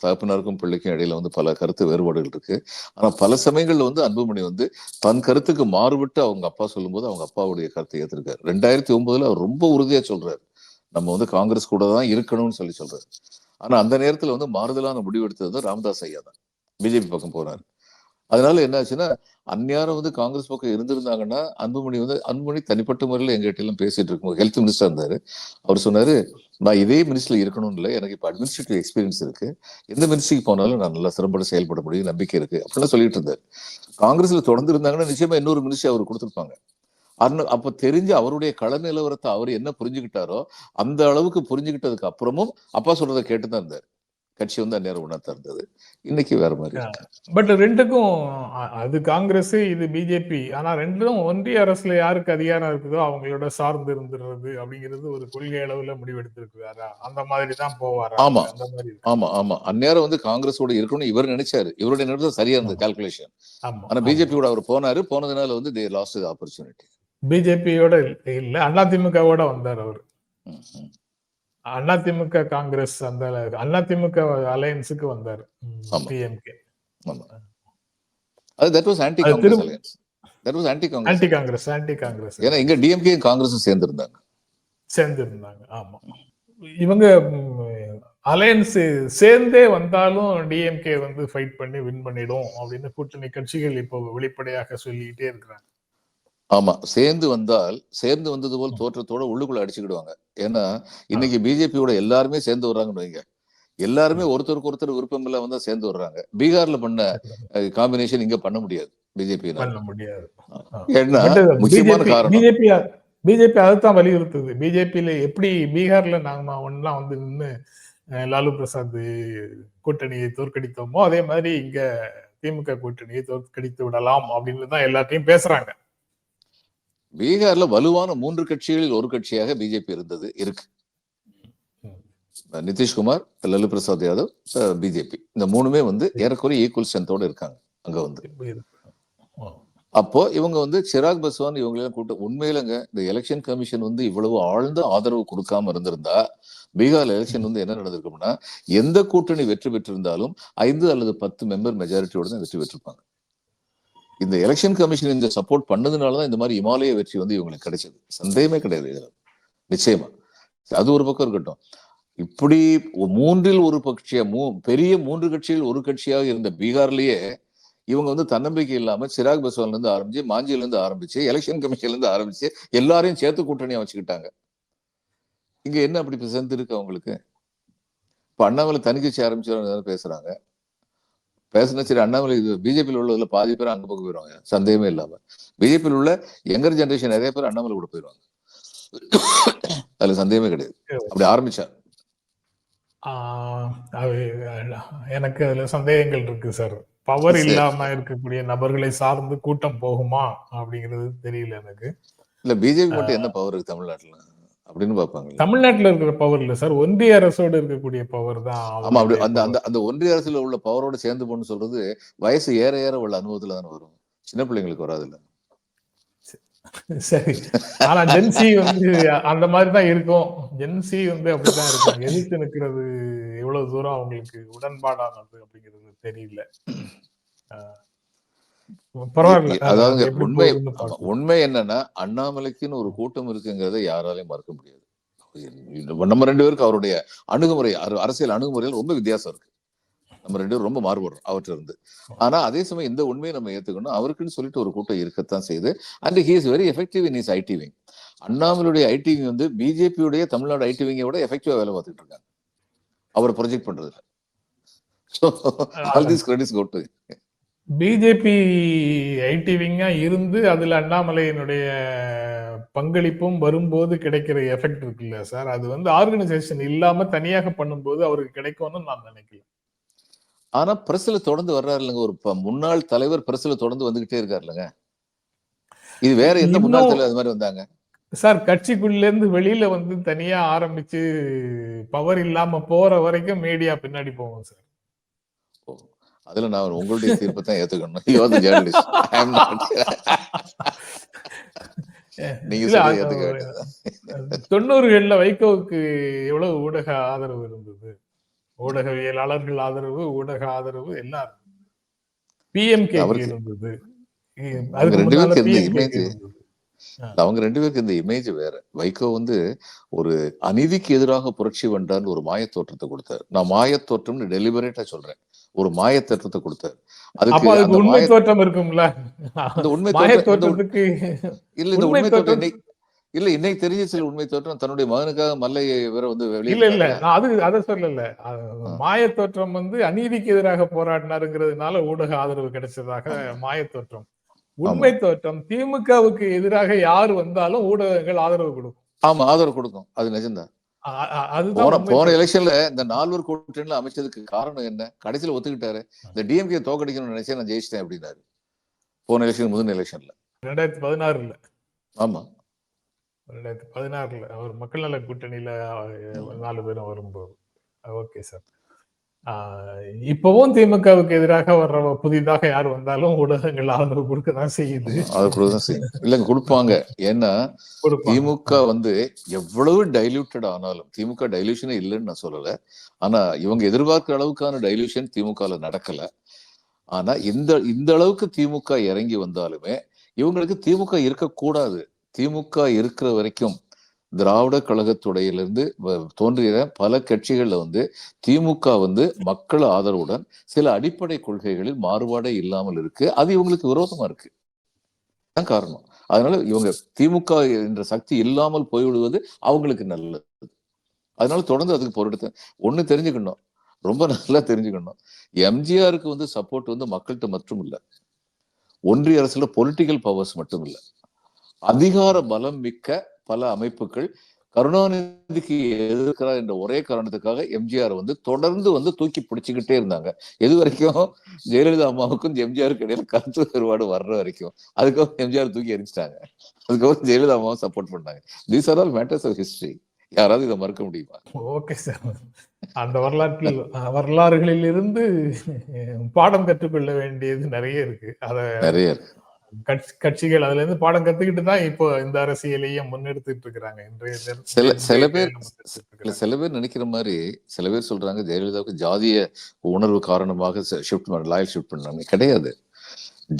தகப்பனாருக்கும் பிள்ளைக்கும் இடையில வந்து பல கருத்து வேறுபாடுகள் இருக்கு. ஆனா பல சமயங்கள்ல வந்து அன்புமணி வந்து தன் கருத்துக்கு மாறுபட்டு அவங்க அப்பா சொல்லும்போது அவங்க அப்பாவுடைய கருத்தை ஏற்றிருக்காரு. 2009 அவர் ரொம்ப உறுதியா சொல்றாரு, நம்ம வந்து காங்கிரஸ் கூட தான் இருக்கணும்னு சொல்றாரு. ஆனா அந்த நேரத்துல வந்து மாறுதலான முடிவு எடுத்தது வந்து ராமதாஸ் ஐயா தான், பிஜேபி பக்கம் போனாரு. அதனால என்ன ஆச்சுன்னா, அந்நேரம் வந்து காங்கிரஸ் பக்கம் இருந்திருந்தாங்கன்னா, அன்புமணி தனிப்பட்ட முறையில எங்ககிட்ட எல்லாம் பேசிட்டு இருக்கும்போது ஹெல்த் மினிஸ்டர் இருந்தாரு. அவர் சொன்னாரு, நான் இதே மினிஸ்ட்ரியில் இருக்கணும்னு இல்லை, எனக்கு இப்போ அட்மினிஸ்ட்ரேட்டிவ் எக்ஸ்பீரியன்ஸ் இருக்கு, எந்த மினிஸ்ட்ரிக்கு போனாலும் நான் நல்லா சிறப்பட செயல்பட முடியும், நம்பிக்கை இருக்கு அப்படிலாம் சொல்லிட்டு இருந்தாரு. காங்கிரஸ்ல தொடர்ந்து இருந்தாங்கன்னா நிச்சயமா இன்னொரு மினிஸ்ட்ரி அவர் கொடுத்திருப்பாங்க. அப்ப தெரிஞ்ச அவருடைய கள நிலவரத்தை அவர் என்ன புரிஞ்சுக்கிட்டாரோ அந்த அளவுக்கு புரிஞ்சுக்கிட்டதுக்கு அப்புறமும் அப்பா சொல்றதை கேட்டுதான் இருந்தாரு. கட்சி வந்து அந்நேரம் உணர்த்தா இருந்தது. இன்னைக்கு வேற மாதிரி இருக்கு. பட் ரெண்டுக்கும் அது காங்கிரஸ், இது பிஜேபி. ஆனா ரெண்டும் ஒன்றிய அரசுல யாருக்கு அதிகாரம் இருக்குதோ அவங்களோட சார்ந்து இருந்துறது அப்படிங்கிறது ஒரு கொள்கை அளவுல முடிவெடுத்திருக்கிறாரா? அந்த மாதிரி தான் போவாரா? ஆமா அந்த மாதிரி ஆமா ஆமா அந்நேரம் வந்து காங்கிரஸோட இருக்கணும்னு இவர் நினைச்சாரு. இவருடைய நினைச்சது சரியா இருந்தது கால்குலேஷன். ஆனா பிஜேபி கூட அவர் போனதுனால வந்து தே லாஸ்ட் தி ஆப்பர்ச்சுனிட்டி. பிஜேபியோட இல்ல, அதிமுகவோட வந்தார் அவர். அதிமுக காங்கிரஸ் அந்த அதிமுக அலையன்ஸுக்கு வந்தார். டிஎம்கே. அது that was anti Congress alliance. That was anti Congress. Anti Congress. ஏன்னா இங்க டிஎம்கே காங்கிரஸும் சேர்ந்திருந்தாங்க. ஆமா. இவங்க அலையன்ஸ் சேர்ந்தே வந்தாலும் டிஎம்கே வந்து ஃபைட் பண்ணி வின் பண்ணிடும் அப்படின்னு கூட்டணி கட்சிகள் இப்போ வெளிப்படையாக சொல்லிக்கிட்டே இருக்கிறாங்க. ஆமா, சேர்ந்து வந்தது போல் தோற்றத்தோட உள்ளுக்குள்ள அடிச்சுக்கிடுவாங்க. ஏன்னா இன்னைக்கு பிஜேபியோட எல்லாருமே சேர்ந்து வர்றாங்கன்னு வைங்க. எல்லாருமே ஒருத்தருக்கு ஒருத்தர் விருப்பம் இல்ல வந்தா சேர்ந்து வர்றாங்க. பீகார்ல பண்ண காம்பினேஷன் இங்க பண்ண முடியாது பிஜேபி. பண்ண முடியாது. ஏன்னா முக்கியமான காரணம் பிஜேபி அதைத்தான் வலியுறுத்துது. பிஜேபியில எப்படி பீகார்ல நாம ஒன்னா வந்து நின்று லாலு பிரசாத் கூட்டணியை தோற்கடித்தோமோ அதே மாதிரி இங்க திமுக கூட்டணியை தோற்கடித்து விடலாம் அப்படின்னு தான் எல்லாத்தையும் பேசுறாங்க. பீகார்ல வலுவான 3 கட்சிகளில் ஒரு கட்சியாக பிஜேபி இருக்கு. நிதிஷ்குமார், லல்லு பிரசாத் யாதவ், பிஜேபி, இந்த 3மே வந்து ஏறக்குறைய ஈக்குவல் ஸ்ட்ரென்த்தோட இருக்காங்க அங்க வந்து. அப்போ இவங்க வந்து சிராக் பஸ்வான் இவங்களெல்லாம் கூட்ட உண்மையிலங்க இந்த எலெக்ஷன் கமிஷன் வந்து இவ்வளவு ஆழ்ந்த ஆதரவு கொடுக்காம இருந்திருந்தா பீகார்ல எலெக்ஷன் வந்து என்ன நடந்திருக்கும்னா, எந்த கூட்டணி வெற்றி பெற்றிருந்தாலும் 5 அல்லது 10 மெம்பர் மெஜாரிட்டியோட தான் வெற்றி பெற்றிருப்பாங்க. இந்த எலெக்ஷன் கமிஷன் இந்த சப்போர்ட் பண்ணதுனாலதான் இந்த மாதிரி இமாலய வெற்றி வந்து இவங்களுக்கு கிடைச்சது. சந்தேகமே கிடையாது இதுல. நிச்சயமா அது ஒரு பக்கம் இருக்கட்டும். இப்படி 3ல் ஒரு பெரிய 3 கட்சியில் ஒரு கட்சியாக இருந்த பீகார்லயே இவங்க வந்து தன்னம்பிக்கை இல்லாம சிராக் பஸ்வான்ல இருந்து ஆரம்பிச்சு, மாஞ்சில இருந்து ஆரம்பிச்சு, எலெக்ஷன் கமிஷன்ல இருந்து ஆரம்பிச்சு எல்லாரையும் சேர்த்து கூட்டணியா வச்சுக்கிட்டாங்க. இங்க என்ன அப்படி சேர்ந்து இருக்கு அவங்களுக்கு? இப்ப அண்ணாமலை தனிக்கட்சி ஆரம்பிச்சு பேசுறாங்க. பேசினா சரி, அண்ணாமலை பிஜேபியில் உள்ளதுல பாதி பேர் அங்க பக்கம் போயிடுவாங்க, சந்தேகமே இல்லாம. பிஜேபியில் உள்ள யங்கர் ஜெனரேஷன் நிறைய பேர் அண்ணாமலை கூட போயிடுவாங்க, அதுல சந்தேகமே கிடையாது. அப்படி ஆரம்பிச்சார். எனக்கு அதுல சந்தேகங்கள் இருக்கு சார். பவர் இல்லாம இருக்கக்கூடிய நபர்களை சார்ந்து கூட்டம் போகுமா அப்படிங்கிறது தெரியல எனக்கு. இல்ல பிஜேபி மட்டும் என்ன பவர் இருக்கு தமிழ்நாட்டுல அப்படின்னு பாப்பாங்க. தமிழ்நாட்டுல இருக்கிற பவர் இல்ல சார், ஒன்றிய அரசோடு இருக்கக்கூடிய பவர் தான். ஆமா, அப்படி அந்த ஒன்றிய அரசுல உள்ள பவரோட சேர்ந்து போன்னு சொல்றது வயசு ஏற ஏற உள்ள அனுபவத்துல தானே வரும், சின்ன பிள்ளைங்களுக்கு வராது இல்ல. சரி, ஆனா ஜென்சி வந்து அந்த மாதிரிதான் இருக்கும். ஜென்சி வந்து அப்படிதான் இருக்கும். எதிர்த்து நிற்கிறது எவ்வளவு தூரம் அவங்களுக்கு உடன்பாடானது அப்படிங்கிறது தெரியல. பரவாயில்ல. அதாவது உண்மை என்னன்னா, அண்ணாமலைக்குன்னு ஒரு கூட்டம் இருக்குங்கிறத யாராலையும் மறுக்க முடியாது. நம்ம 2 பேருக்கு அவருடைய அணுகுமுறை, அரசியல் அணுகுமுறையில் ரொம்ப வித்தியாசம் இருக்கு. நம்ம 2 பேரும் ரொம்ப மாறுபடுறோம் அவற்றில இருந்து. ஆனா அதே சமயம் இந்த உண்மையை நம்ம ஏத்துக்கணும், அவருக்குன்னு சொல்லிட்டு ஒரு கூட்டம் இருக்கத்தான் செய்யுது. And he is very effective in his IT wing. அண்ணாமலையுடைய ஐடி விங் வந்து பிஜேபியுடைய தமிழ்நாடு ஐடி விங்கை விட எஃபெக்டிவா வேலை பார்த்துட்டு இருக்காங்க அவரை ப்ரொஜெக்ட் பண்றதுல. All these credits go to BJP IT விங்கா இருந்து அதுல அண்ணாமலையினுடைய பங்களிப்பும் வரும்போது கிடைக்கிற எஃபெக்ட் இருக்குல்ல சார், அது வந்து ஆர்கனைசேஷன் இல்லாம தனியாக பண்ணும்போது அவருக்கு கிடைக்கும்னு நான் நினைக்கிறேன். ஆனா பிரஸ்ல தொடர்ந்து வர்றாரு இல்லைங்க, ஒரு முன்னாள் தலைவர் பிரஸ்ல தொடர்ந்து வந்துகிட்டே இருக்காரு இல்லைங்க. இது வேற எந்த முன்னாள் தலைவர் அது மாதிரி வந்தாங்க சார்? கட்சிக்குள்ள இருந்து வெளியில வந்து தனியா ஆரம்பிச்சு பவர் இல்லாம போற வரைக்கும் மீடியா பின்னாடி போகும் சார். அதுல நான் உங்களுடைய தீர்ப்பை தான் ஏத்துக்கணும். You are the journalist, I am not. நீங்க சொல்றது ஏத்துக்க வேண்டியது. 90களில் வைகோவுக்கு எவ்வளவு ஊடக ஆதரவு இருந்தது, ஊடகவியலாளர்கள் ஆதரவு, ஊடக ஆதரவு எல்லாரும். பிஎம்கே இருந்தது. அவங்க 2 பேருக்கு இந்த இமேஜ் வேற. வைகோ வந்து ஒரு அநீதிக்கு எதிராக புரட்சி வென்றான்னு ஒரு மாயத்தோற்றத்தை கொடுத்தாரு. நான் மாயத்தோற்றம்னு டெலிபரேட்டா சொல்றேன். ஒரு மாயத்தோற்றத்தை கொடுத்தாரு. அப்ப அதுக்கு அந்த உண்மை தோற்றம் இருக்கும்ல. இந்த உண்மை மாய தோற்றம் தோற்றத்துக்கு இல்ல இந்த உண்மை உண்மை தோற்றம் தோற்றம் இல்ல இன்னைக்கு தெரிஞ்ச சில உண்மை தோற்றம் தன்னுடைய மகனுக்காக மல்லையை வேற வந்து இல்ல வெளியிருந்தாங்க. நான் அத சொல்லல. மாய தோற்றம் வந்து அநீதிக்கு எதிராக போராடினாருங்கிறதுனால ஊடக ஆதரவு கிடைச்சதாக மாய தோற்றம். ஆமா உண்மை தோற்றம் திமுகவுக்கு எதிராக யார் வந்தாலும் ஊடகங்கள் ஆதரவு கொடுக்கும். ஆமா ஆதரவு கொடுக்கும். அது நிஜம்தான். அதுதான் உண்மை போன தோற்றம். எலெக்ஷன்ல இந்த 4 கூட்டணியில அமைச்சதுக்கு காரணம் என்ன? கடைசியில ஒத்துக்கிட்டாரு. இந்த டிஎம்கே தோக்கடிக்கணும்னு நினைச்சேன், நான் ஜெயிச்சிட்டேன் அப்படின்னாரு. போன எலெக்ஷன் முதல் எலெக்ஷன்ல 2016ல ஆமா 2016ல அவர் மக்கள் நல கூட்டணியில 4 பேரும் வரும்போது. Okay sir. இப்பவும் திமுகவுக்கு எதிராக வர்ற புதிதாக யார் வந்தாலும் ஊடகங்கள் ஆதரவு கொடுக்கதான் செய்யுது. அது கொடுக்கதான் செய்யும். இல்லங்க கொடுப்பாங்க. ஏன்னா திமுக வந்து எவ்வளவு டைல்யூட்டட் ஆனாலும், திமுக டைல்யூஷனே இல்லைன்னு நான் சொல்லல. ஆனா இவங்க எதிர்பார்க்கிற அளவுக்கான டைல்யூஷன் திமுகல நடக்கல. ஆனா இந்த அளவுக்கு திமுக இறங்கி வந்தாலுமே இவங்களுக்கு திமுக இருக்கக்கூடாது. திமுக இருக்கிற வரைக்கும் திராவிட கழகத்துடையிலிருந்து தோன்றிய பல கட்சிகள்ல வந்து திமுக வந்து மக்கள் ஆதரவுடன் சில அடிப்படை கொள்கைகளில் மாறுபாடே இல்லாமல் இருக்கு. அது இவங்களுக்கு விரோதமா இருக்கு. தான் காரணம். அதனால இவங்க திமுக என்ற சக்தி இல்லாமல் போய்விடுவது அவங்களுக்கு நல்லது. அதனால தொடர்ந்து அதுக்கு பொருட்டு ஒண்ணு தெரிஞ்சுக்கணும், ரொம்ப நல்லா தெரிஞ்சுக்கணும். எம்ஜிஆருக்கு வந்து சப்போர்ட் வந்து மக்கள்கிட்ட மட்டும் இல்ல, ஒன்றிய அரசுல பொலிட்டிக்கல் பவர்ஸ் மட்டும் இல்ல, அதிகார பலம் மிக்க பல அமைப்புகள் கருணாநிதிக்கு எதிர்க்கிறார் என்ற ஒரே காரணத்துக்காக எம்ஜிஆர் வந்து தொடர்ந்து வந்து தூக்கி பிடிச்சுக்கிட்டே இருந்தாங்க. எது வரைக்கும் ஜெயலலிதா அம்மாவுக்கும் எம்ஜிஆருக்கு இடையில கருத்து வேறுபாடு வர்ற வரைக்கும். அதுக்கப்புறம் எம்ஜிஆர் தூக்கி எரிச்சிட்டாங்க. அதுக்கப்புறம் ஜெயலலிதா அம்மாவும் சப்போர்ட் பண்ணாங்க. These are all matters of history. யாராவது இதை மறுக்க முடியுமா? Okay sir. அந்த வரலாறுகளில் இருந்து பாடம் கற்றுக்கொள்ள வேண்டியது நிறைய இருக்கு. நிறைய இருக்கு. கட்சிகள் அதுல இருந்து பாடம் கத்துக்கிட்டு தான் இப்போ இந்த அரசியலையும் முன்னெடுத்துட்டு இருக்கிறாங்க. சில பேர் நினைக்கிற மாதிரி சில பேர் சொல்றாங்க ஜெயலலிதாவுக்கு ஜாதிய உணர்வு காரணமாக ஷிஃப்ட் பண்ணாங்க. கிடையாது.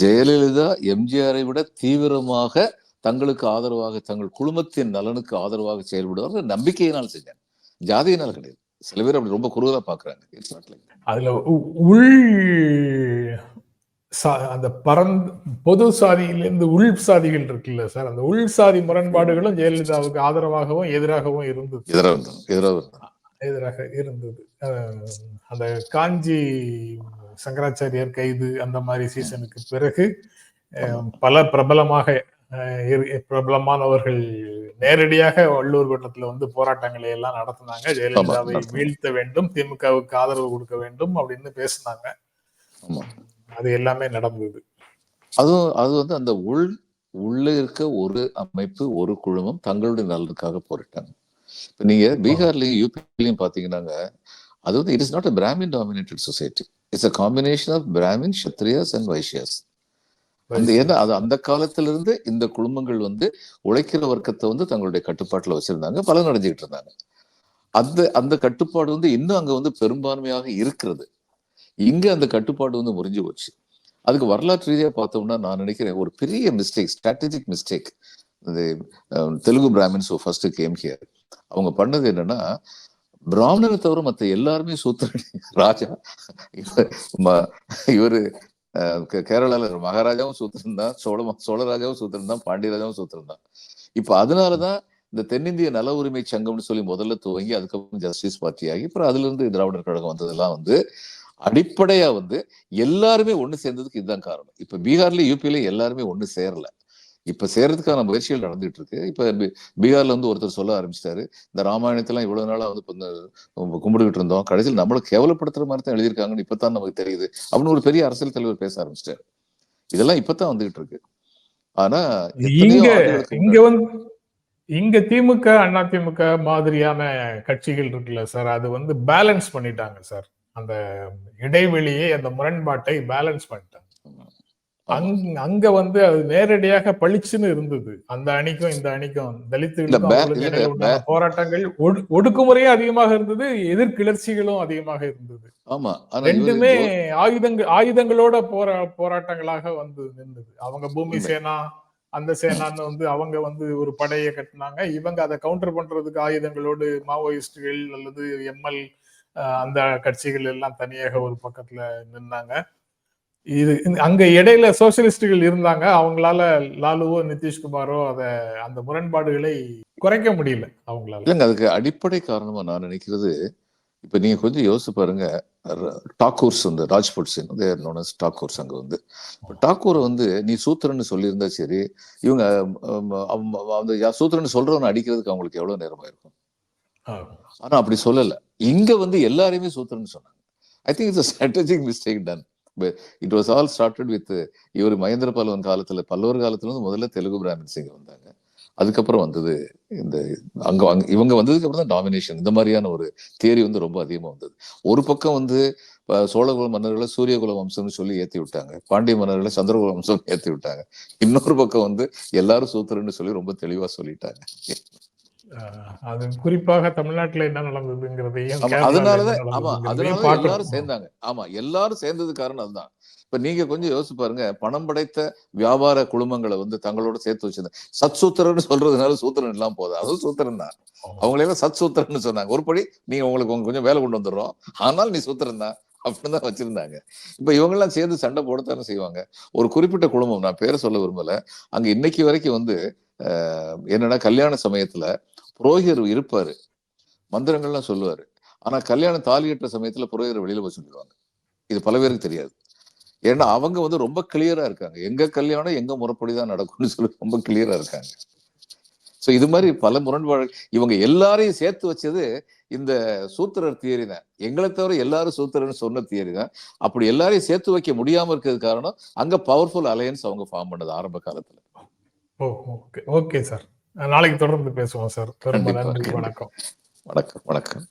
ஜெயலலிதா எம்ஜிஆரை விட தீவிரமாக தங்களுக்கு ஆதரவாக, தங்கள் குடும்பத்தின் நலனுக்கு ஆதரவாக செயல்படுவார்கள் நம்பிக்கையினால் செஞ்சாங்க, ஜாதியினால் கிடையாது. சில பேர் அப்படி ரொம்ப குறுகலா பாக்குறாங்க. அதுல அந்த பொது சாதியிலிருந்து உள் சாதிகள் இருக்குல்ல சார், அந்த உள் சாதி முரண்பாடுகளும் ஜெயலலிதாவுக்கு ஆதரவாகவும் எதிராகவும் இருந்தது. எதிராக இருந்தது. அந்த காஞ்சி சங்கராச்சாரியார் கைது அந்த மாதிரி சீசனுக்கு பிறகு பல பிரபலமானவர்கள் நேரடியாக வள்ளூர் கோட்டத்துல வந்து போராட்டங்களை எல்லாம் நடத்தினாங்க. ஜெயலலிதாவை வீழ்த்த வேண்டும், திமுகவுக்கு ஆதரவு கொடுக்க வேண்டும் அப்படின்னு பேசினாங்க. அது எல்லாமே நடந்தது. அது வந்து அந்த உள்ள இருக்க ஒரு அமைப்பு, ஒரு குழுமம் தங்களுடைய நலனுக்காக போரிட்டாங்க. இப்ப நீங்க பீகார்லயும் யூபிலையும் பாத்தீங்கன்னாங்க, அது வந்து it is not a Brahmin dominated society. It's a combination of Brahmin, Kshatriyas and Vaishyas. அந்த காலத்துல இருந்து இந்த குடும்பங்கள் வந்து உழைக்கிற வர்க்கத்தை வந்து தங்களுடைய கட்டுப்பாட்டுல வச்சிருந்தாங்க, பலன் அடைஞ்சுக்கிட்டு இருந்தாங்க. அந்த கட்டுப்பாடு வந்து இன்னும் அங்க வந்து பெரும்பான்மையாக இருக்கிறது. இங்க அந்த கட்டுப்பாடு வந்து முறிஞ்சு போச்சு. அதுக்கு வரலாற்று ரீதியா பார்த்தோம்னா நான் நினைக்கிறேன் ஒரு பெரிய mistake, strategic mistake. Telugu Brahmins first game here. அவங்க பண்ணது என்னன்னா, பிராமணனை தவிர மற்ற எல்லாருமே சூத்திரன். ராஜா இவரு கேரளால மகாராஜாவும் சூத்திரன் தான், சோழராஜாவும் சூத்திரன் தான், பாண்டியராஜாவும் சூத்திரன் தான். இப்ப அதனாலதான் இந்த தென்னிந்திய நல உரிமை சங்கம்னு சொல்லி முதல்ல துவங்கி அதுக்கப்புறம் ஜஸ்டிஸ் பார்ட்டி ஆகி அப்புறம் அதுல இருந்து திராவிடர் கழகம் வந்ததெல்லாம் வந்து அடிப்படையா வந்து எல்லாருமே ஒண்ணு சேர்ந்ததுக்கு இதுதான் காரணம். இப்ப பீகார்ல யூபியில எல்லாருமே ஒண்ணு சேரல. இப்ப சேர்றதுக்கான முயற்சிகள் நடந்துட்டு இருக்கு. இப்ப பீகார்ல வந்து ஒருத்தர் சொல்ல ஆரம்பிச்சிட்டாரு, இந்த ராமாயணத்தெல்லாம் இவ்வளவு நாளா வந்து கும்பிட்டுக்கிட்டு இருந்தோம், கடைசியில் நம்மளை கேவலப்படுத்துற மாதிரி தான் எழுதியிருக்காங்கன்னு இப்பதான் நமக்கு தெரியுது அப்படின்னு ஒரு பெரிய அரசியல் தலைவர் பேச ஆரம்பிச்சிட்டாரு. இதெல்லாம் இப்பதான் வந்துகிட்டு இருக்கு. ஆனா இங்க திமுக அதிமுக மாதிரியான கட்சிகள் இருக்குல்ல சார், அது வந்து பேலன்ஸ் பண்ணிட்டாங்க சார். அந்த இடைவெளியை, அந்த முரண்பாட்டை பேலன்ஸ் பண்ணிட்டாங்க. அங்க வந்து அது நேரடியாக பளிச்சுன்னு இருந்தது. அந்த அணிக்கும் இந்த அணிக்கும் தலித்துகளுக்கும் போராட்டங்கள் ஒடுக்குமுறையும் அதிகமாக இருந்தது, எதிர்கிளர்ச்சிகளும் அதிகமாக இருந்தது. ரெண்டுமே ஆயுதங்களோட போராட்டங்களாக வந்து நின்றது. அவங்க பூமி சேனா அந்த சேனான்னு வந்து அவங்க வந்து ஒரு படையை கட்டினாங்க. இவங்க அதை கவுண்டர் பண்றதுக்கு ஆயுதங்களோடு மாவோயிஸ்டுகள் அல்லது எம்எல் அந்த கட்சிகள் எல்லாம் தனியாக ஒரு பக்கத்துல நின்னாங்க. அங்க இடையில சோசியலிஸ்டுகள் இருந்தாங்க. அவங்களால லாலுவோ நிதிஷ்குமாரோ அந்த முரண்பாடுகளை குறைக்க முடியல அவங்களால. இல்லைங்க, அதுக்கு அடிப்படை காரணமா நான் நினைக்கிறது, இப்ப நீங்க கொஞ்சம் யோசிச்சு பாருங்க. டாக்கூர்ஸ் வந்து ராஜ்புட் சிங் டாக்கூர்ஸ் அங்க வந்து டாக்கூர் வந்து நீ சூத்திரன்னு சொல்லியிருந்தா சரி, இவங்க அந்த சூத்திரன்னு சொல்றவனை அடிக்கிறதுக்கு அவங்களுக்கு எவ்வளவு நேரமா இருக்கும். ஆனா அப்படி சொல்லல. இங்க வந்து எல்லாரையுமே சூத்திரன்னு சொன்னாங்க. I think it's strategic mistake done. It was all started with இவர் மகேந்திர பல்லவன் காலத்துல, பல்லவர் காலத்துல இருந்து முதல்ல தெலுங்கு பிராமின்ஸ் இங்க வந்தாங்க. அதுக்கப்புறம் வந்தது இந்த இவங்க வந்ததுக்கு அப்புறம் தான் டாமினேஷன், இந்த மாதிரியான ஒரு தியரி வந்து ரொம்ப அதிகமா வந்தது. ஒரு பக்கம் வந்து சோழகுல மன்னர்களை சூரியகுல வம்சம்னு சொல்லி ஏத்தி விட்டாங்க, பாண்டிய மன்னர்களை சந்திரகுல வம்சம் ஏத்தி விட்டாங்க. இன்னொரு பக்கம் வந்து எல்லாரும் சூத்திரன்னு சொல்லி ரொம்ப தெளிவா சொல்லிட்டாங்க. அது குறிப்பாக தமிழ்நாட்டுல என்ன நடந்ததுங்கிறதையும் அதனாலதான் எல்லாரும் சேர்ந்தாங்க. ஆமா, எல்லாரும் சேர்ந்தது காரணம் அதுதான். இப்ப நீங்க கொஞ்சம் யோசிச்சு பாருங்க, பணம் படைத்த வியாபார குழுமங்களை வந்து தங்களோட சேர்த்து வச்சிருந்த சத் சூத்திரன்னு சொல்றதுனால சூத்திரன் எல்லாம் போதும், அதுவும் சூத்திரன் தான். அவங்களே சத் சூத்திரன்னு சொன்னாங்க. ஒருபடி நீங்க உங்களுக்கு கொஞ்சம் வேலை கொண்டு வந்துடுறோம், ஆனால் நீ சூத்திரன் தான் அப்படின்னு தான் வச்சிருந்தாங்க. இப்ப இவங்க எல்லாம் சேர்ந்து சண்டை போடத்தானே செய்வாங்க. ஒரு குறிப்பிட்ட குடும்பம், நான் பேரை சொல்ல விரும்பல, அங்க இன்னைக்கு வரைக்கும் வந்து என்னன்னா கல்யாண சமயத்துல புரோகிதர் இருப்பாரு, மந்திரங்கள்லாம் சொல்லுவாரு. ஆனா கல்யாணம் தாலி கட்டுற சமயத்துல புரோகிதர் வெளியில போய் சொல்லிடுவாங்க. இது பல பேருக்கு தெரியாது. ஏன்னா அவங்க வந்து ரொம்ப கிளியரா இருக்காங்க, எங்க கல்யாணம் எங்க முறைப்படிதான் நடக்கும்னு சொல்லி ரொம்ப கிளியரா இருக்காங்க. சோ இது மாதிரி பல முரண்பாடு. இவங்க எல்லாரையும் சேர்த்து வச்சது இந்த சூத்திரர் தியரி தான். எங்களை தவிர எல்லாரும் சூத்திரன்னு சொன்ன தியரி தான். அப்படி எல்லாரையும் சேர்த்து வைக்க முடியாம இருக்கிறது காரணம் அங்க பவர்ஃபுல் அலையன்ஸ் அவங்க ஃபார்ம் பண்ணது ஆரம்ப காலத்துல. ஓகே சார், நாளைக்கு தொடர்ந்து பேசுவோம் சார். ரொம்ப நன்றி. வணக்கம். வணக்கம்.